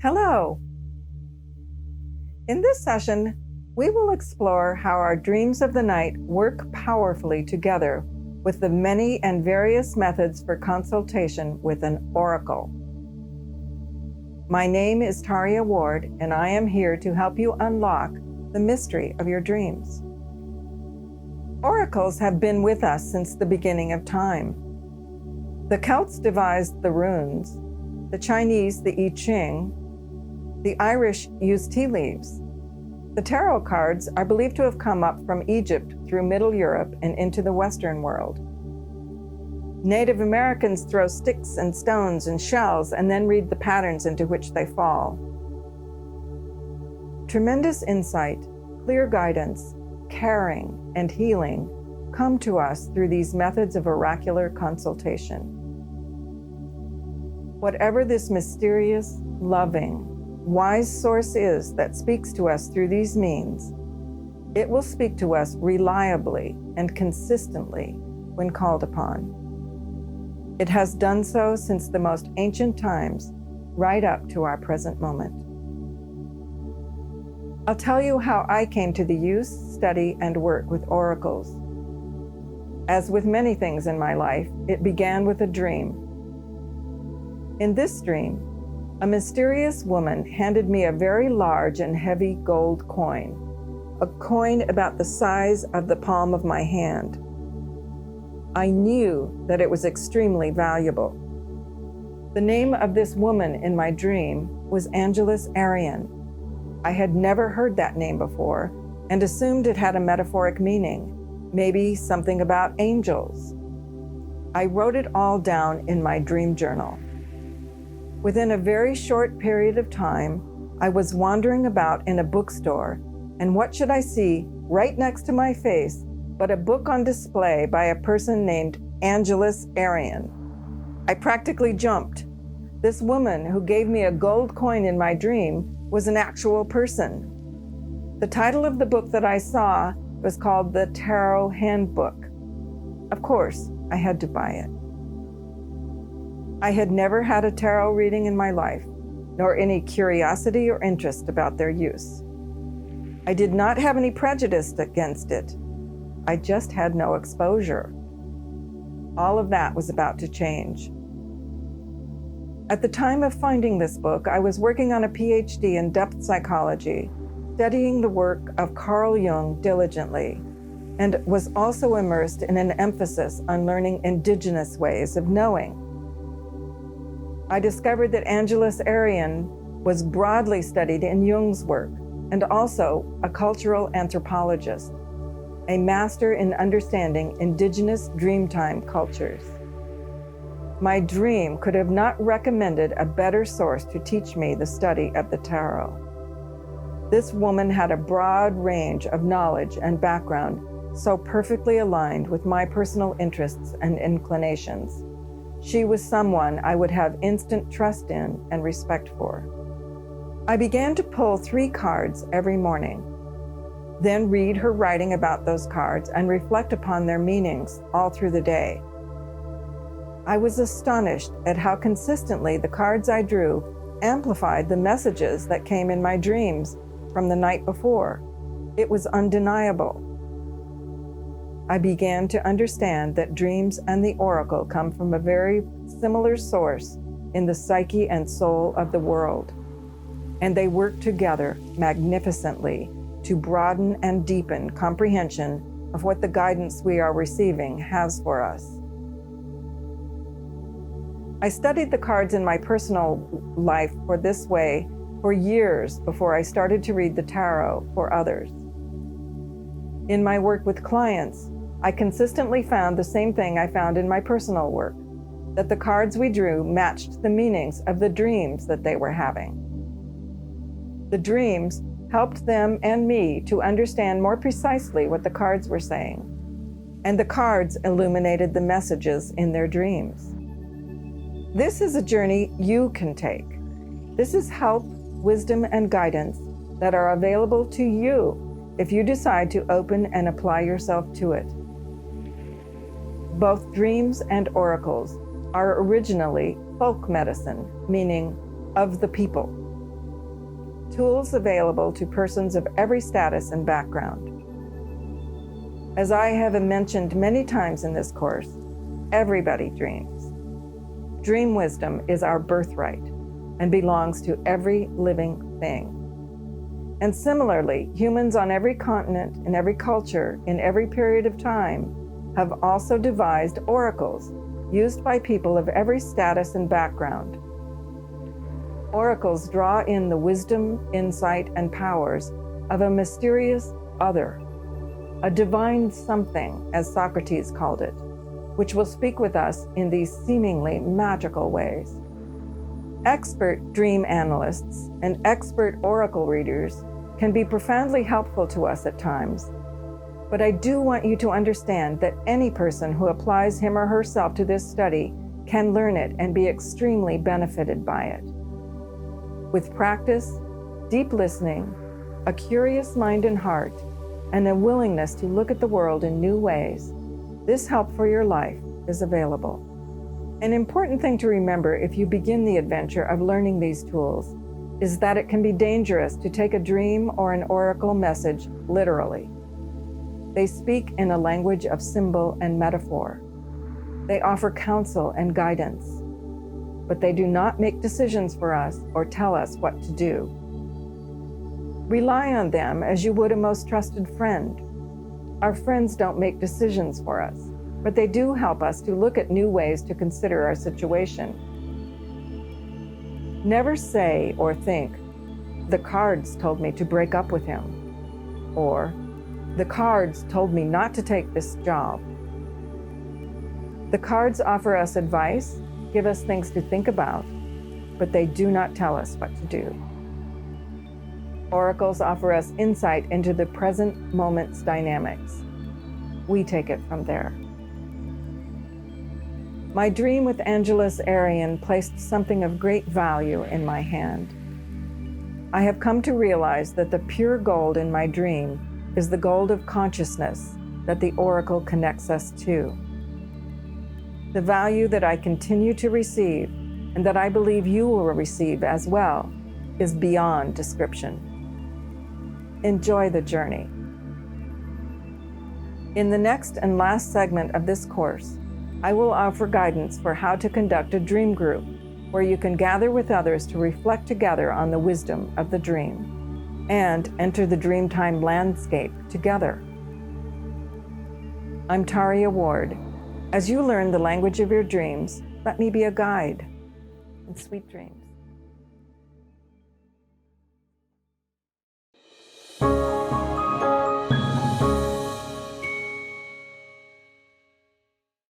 Hello. In this session, we will explore how our dreams of the night work powerfully together with the many and various methods for consultation with an oracle. My name is Tayria Ward, and I am here to help you unlock the mystery of your dreams. Oracles have been with us since the beginning of time. The Celts devised the runes, the Chinese the I Ching, the Irish used tea leaves. The tarot cards are believed to have come up from Egypt through Middle Europe and into the Western world. Native Americans throw sticks and stones and shells and then read the patterns into which they fall. Tremendous insight, clear guidance, caring, and healing come to us through these methods of oracular consultation. Whatever this mysterious, loving, wise source is that speaks to us through these means, it will speak to us reliably and consistently when called upon. It has done so since the most ancient times, right up to our present moment. I'll tell you how I came to the use, study, and work with oracles. As with many things in my life, it began with a dream. In this dream, a mysterious woman handed me a very large and heavy gold coin, a coin about the size of the palm of my hand. I knew that it was extremely valuable. The name of this woman in my dream was Angelus Arian. I had never heard that name before and assumed it had a metaphoric meaning, maybe something about angels. I wrote it all down in my dream journal. Within a very short period of time, I was wandering about in a bookstore, and what should I see right next to my face but a book on display by a person named Angelus Arian. I practically jumped. This woman who gave me a gold coin in my dream was an actual person. The title of the book that I saw was called The Tarot Handbook. Of course, I had to buy it. I had never had a tarot reading in my life, nor any curiosity or interest about their use. I did not have any prejudice against it. I just had no exposure. All of that was about to change. At the time of finding this book, I was working on a PhD in depth psychology, studying the work of Carl Jung diligently, and was also immersed in an emphasis on learning indigenous ways of knowing. I discovered that Angelus Arian was broadly studied in Jung's work and also a cultural anthropologist, a master in understanding indigenous dreamtime cultures. My dream could have not recommended a better source to teach me the study of the tarot. This woman had a broad range of knowledge and background, so perfectly aligned with my personal interests and inclinations. She was someone I would have instant trust in and respect for. I began to pull 3 cards every morning, then read her writing about those cards and reflect upon their meanings all through the day. I was astonished at how consistently the cards I drew amplified the messages that came in my dreams from the night before. It was undeniable. I began to understand that dreams and the oracle come from a very similar source in the psyche and soul of the world, and they work together magnificently to broaden and deepen comprehension of what the guidance we are receiving has for us. I studied the cards in my personal life this way for years before I started to read the tarot for others. In my work with clients, I consistently found the same thing I found in my personal work, that the cards we drew matched the meanings of the dreams that they were having. The dreams helped them and me to understand more precisely what the cards were saying, and the cards illuminated the messages in their dreams. This is a journey you can take. This is help, wisdom, and guidance that are available to you if you decide to open and apply yourself to it. Both dreams and oracles are originally folk medicine, meaning of the people. tools available to persons of every status and background. As I have mentioned many times in this course, everybody dreams. Dream wisdom is our birthright and belongs to every living thing. And similarly, humans on every continent, in every culture, in every period of time, have also devised oracles used by people of every status and background. Oracles draw in the wisdom, insight, and powers of a mysterious other, a divine something, as Socrates called it, which will speak with us in these seemingly magical ways. Expert dream analysts and expert oracle readers can be profoundly helpful to us at times, but I do want you to understand that any person who applies him or herself to this study can learn it and be extremely benefited by it. With practice, deep listening, a curious mind and heart, and a willingness to look at the world in new ways, this help for your life is available. An important thing to remember if you begin the adventure of learning these tools is that it can be dangerous to take a dream or an oracle message literally. They speak in a language of symbol and metaphor. They offer counsel and guidance, but they do not make decisions for us or tell us what to do. Rely on them as you would a most trusted friend. Our friends don't make decisions for us, but they do help us to look at new ways to consider our situation. Never say or think, "The cards told me to break up with him," or "The cards told me not to take this job." The cards offer us advice, give us things to think about, but they do not tell us what to do. Oracles offer us insight into the present moment's dynamics. We take it from there. My dream with Angelus Arian placed something of great value in my hand. I have come to realize that the pure gold in my dream is the gold of consciousness that the oracle connects us to. The value that I continue to receive, and that I believe you will receive as well, is beyond description. Enjoy the journey. In the next and last segment of this course, I will offer guidance for how to conduct a dream group where you can gather with others to reflect together on the wisdom of the dream and enter the dreamtime landscape together. I'm Tayria Ward. As you learn the language of your dreams, let me be a guide. And sweet dreams.